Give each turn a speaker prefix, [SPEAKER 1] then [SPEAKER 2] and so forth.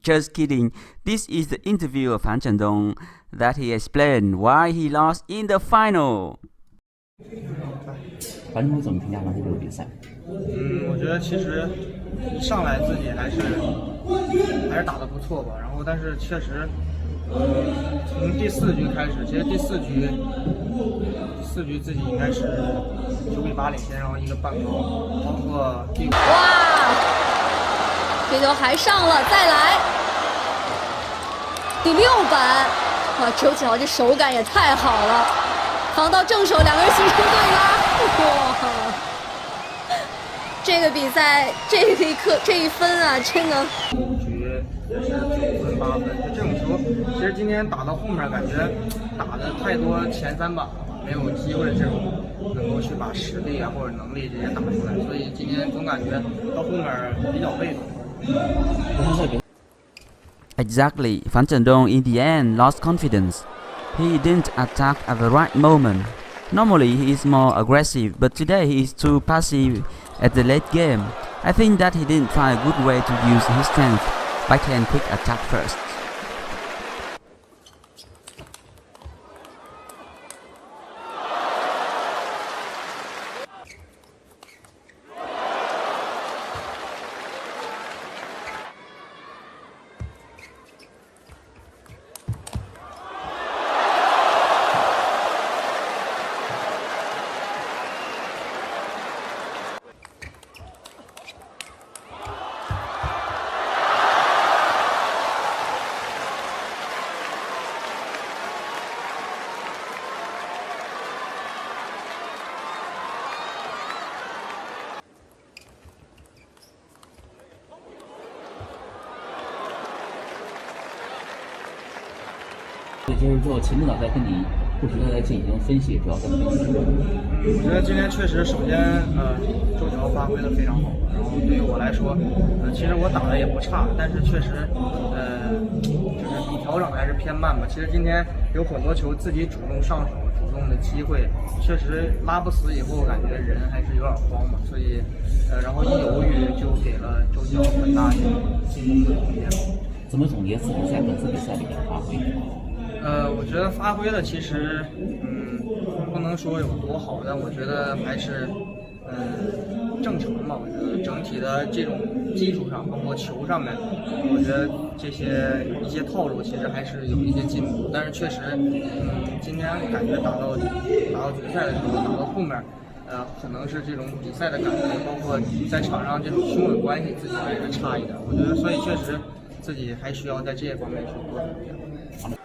[SPEAKER 1] Just kidding. This is the interview of Han Zhendong that he explained why he lost in the final.
[SPEAKER 2] 樊中怎么评价刚才这个比赛？
[SPEAKER 3] 我觉得其实一上来自己还是打得不错吧，然后但是确实，从第4局开始，其实第四局自己应该是9比8领先，然后一个半高，包括第5。
[SPEAKER 4] 哇，这球还上了，再来第6板，哇，周启豪这手感也太好了，防到正手，两个人形成对拉，哇！这个比赛这一刻这一分啊，真的。
[SPEAKER 3] 5局是9分8分，就这种球，其实今天打到后面感觉打的太多前3板了，没有机会这种能够去把实力啊或者能力这些打出来，所以今天总感觉到后面比较被动。
[SPEAKER 1] Exactly. Fan Zhendong in the end lost confidence. He didn't attack at the right moment. Normally he is more aggressive, but today he is too passive at the late game. I think that he didn't find a good way to use his strength, backhand quick attack first.
[SPEAKER 2] 就是说，秦指导在跟你不时的在进行分析，主要在分析什么？
[SPEAKER 3] 我觉得今天确实，首先周启豪发挥的非常好，然后对于我来说，其实我打的也不差，但是确实，就是比调整还是偏慢吧。其实今天有很多球自己主动上手、主动的机会，确实拉不死以后，感觉人还是有点慌嘛，所以，然后一犹豫就给了周启豪很大的进攻的空间。
[SPEAKER 2] 怎么总结此比赛本次比赛里面的发挥？
[SPEAKER 3] 我觉得发挥的其实，不能说有多好，但我觉得还是，正常吧。我觉得整体的这种基础上，包括球上面，我觉得这些一些套路其实还是有一些进步。但是确实，今天感觉打到决赛的时候，打到后面，可能是这种比赛的感觉，包括在场上这种兄弟关系，自己还是差一点。我觉得，所以确实自己还需要在这些方面去多努力。